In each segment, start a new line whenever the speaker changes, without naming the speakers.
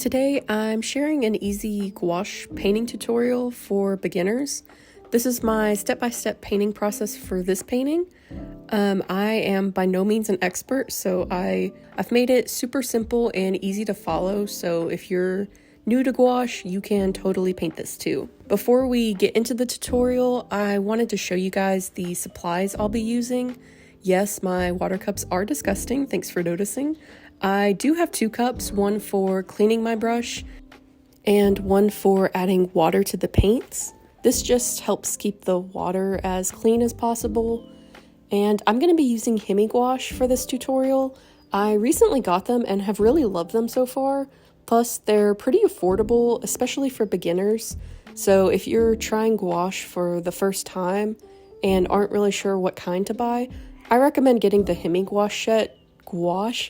Today I'm sharing an easy gouache painting tutorial for beginners. This is my step-by-step painting process for this painting. I am by no means an expert, so I've made it super simple and easy to follow, so if you're new to gouache, you can totally paint this too. Before we get into the tutorial, I wanted to show you guys the supplies I'll be using. Yes, my water cups are disgusting, thanks for noticing. I do have 2 cups, one for cleaning my brush and one for adding water to the paints. This just helps keep the water as clean as possible. And I'm going to be using Hemi gouache for this tutorial. I recently got them and have really loved them so far. Plus, they're pretty affordable, especially for beginners. So if you're trying gouache for the first time and aren't really sure what kind to buy, I recommend getting the Hemi gouache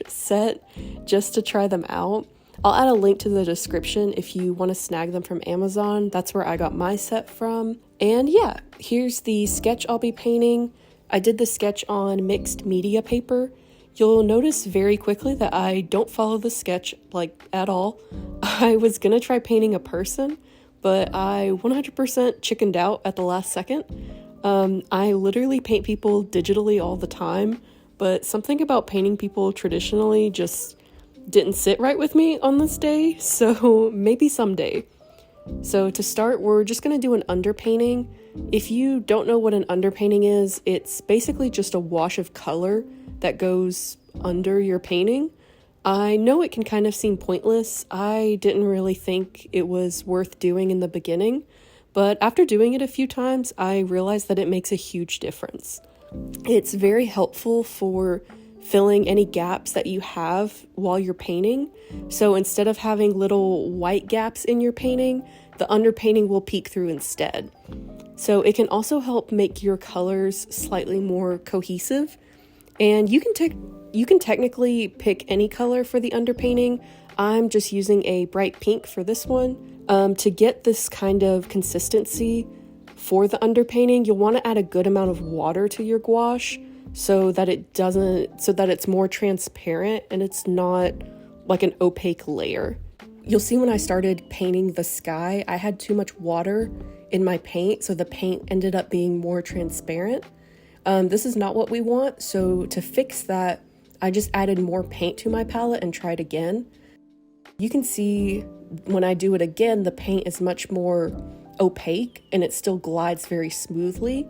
set just to try them out. I'll add a link to the description if you want to snag them from Amazon. That's where I got my set from. And yeah, here's the sketch I'll be painting. I did the sketch on mixed media paper. You'll notice very quickly that I don't follow the sketch at all. I was gonna try painting a person, but I 100% chickened out at the last second. I literally paint people digitally all the time, but something about painting people traditionally just didn't sit right with me on this day, so maybe someday. So to start, we're just going to do an underpainting. If you don't know what an underpainting is, it's basically just a wash of color that goes under your painting. I know it can kind of seem pointless. I didn't really think it was worth doing in the beginning, but after doing it a few times, I realized that it makes a huge difference. It's very helpful for filling any gaps that you have while you're painting. So instead of having little white gaps in your painting, the underpainting will peek through instead. So it can also help make your colors slightly more cohesive. And you can technically pick any color for the underpainting. I'm just using a bright pink for this one. To get this kind of consistency for the underpainting, you'll want to add a good amount of water to your gouache so that it's more transparent and it's not like an opaque layer. You'll see when I started painting the sky, I had too much water in my paint, so the paint ended up being more transparent. This is not what we want, so to fix that, I just added more paint to my palette and tried again. You can see when I do it again, the paint is much more opaque and it still glides very smoothly.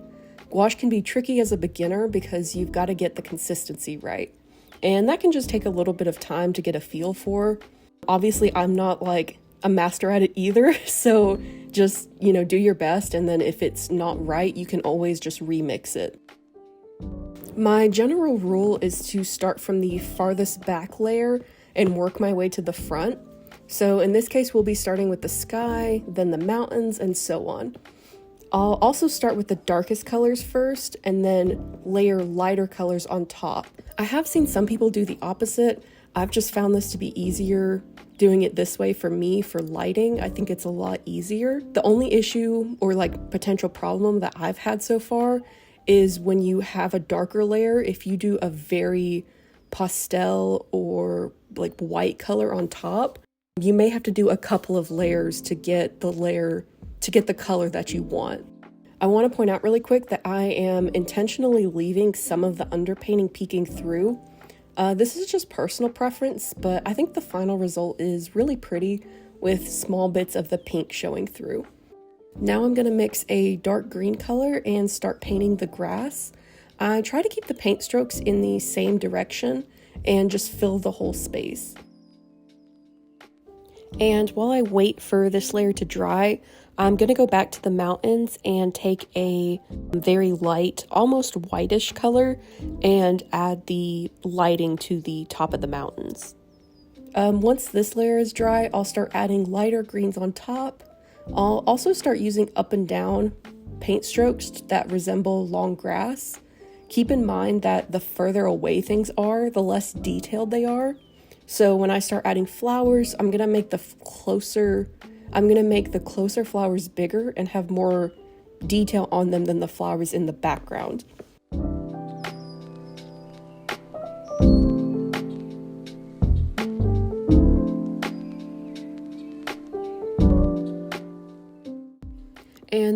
Gouache can be tricky as a beginner because you've got to get the consistency right. And that can just take a little bit of time to get a feel for. Obviously, I'm not like a master at it either, so just, do your best, and then if it's not right, you can always just remix it. My general rule is to start from the farthest back layer and work my way to the front. So in this case, we'll be starting with the sky, then the mountains, and so on. I'll also start with the darkest colors first, and then layer lighter colors on top. I have seen some people do the opposite. I've just found this to be easier doing it this way for me for lighting. I think it's a lot easier. The only issue or potential problem that I've had so far is when you have a darker layer, if you do a very pastel or white color on top, you may have to do a couple of layers to get the color that you want. I want to point out really quick that I am intentionally leaving some of the underpainting peeking through. This is just personal preference, but I think the final result is really pretty with small bits of the pink showing through. Now I'm going to mix a dark green color and start painting the grass. I try to keep the paint strokes in the same direction and just fill the whole space. And while I wait for this layer to dry, I'm going to go back to the mountains and take a very light, almost whitish color and add the lighting to the top of the mountains. Once this layer is dry, I'll start adding lighter greens on top. I'll also start using up and down paint strokes that resemble long grass. Keep in mind that the further away things are, the less detailed they are. So when I start adding flowers, I'm gonna make the closer flowers bigger and have more detail on them than the flowers in the background.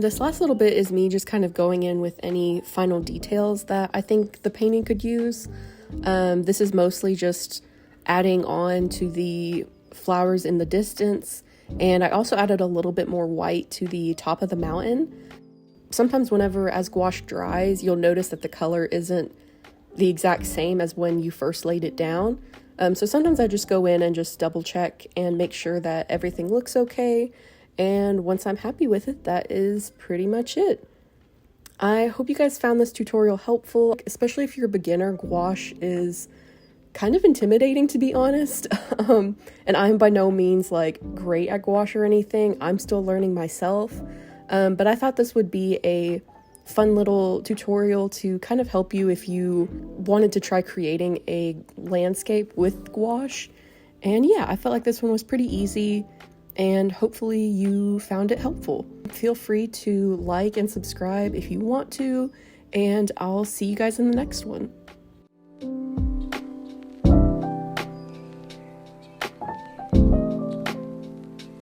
And this last little bit is me just kind of going in with any final details that I think the painting could use. This is mostly just adding on to the flowers in the distance, and I also added a little bit more white to the top of the mountain. Sometimes whenever as gouache dries, you'll notice that the color isn't the exact same as when you first laid it down. So sometimes I just go in and just double check and make sure that everything looks okay. And once I'm happy with it, that is pretty much it. I hope you guys found this tutorial helpful, especially if you're a beginner. Gouache is kind of intimidating, to be honest. And I'm by no means like great at gouache or anything. I'm still learning myself. But I thought this would be a fun little tutorial to kind of help you if you wanted to try creating a landscape with gouache. And yeah, I felt like this one was pretty easy, and hopefully you found it helpful. Feel free to like and subscribe if you want to, and I'll see you guys in the next one.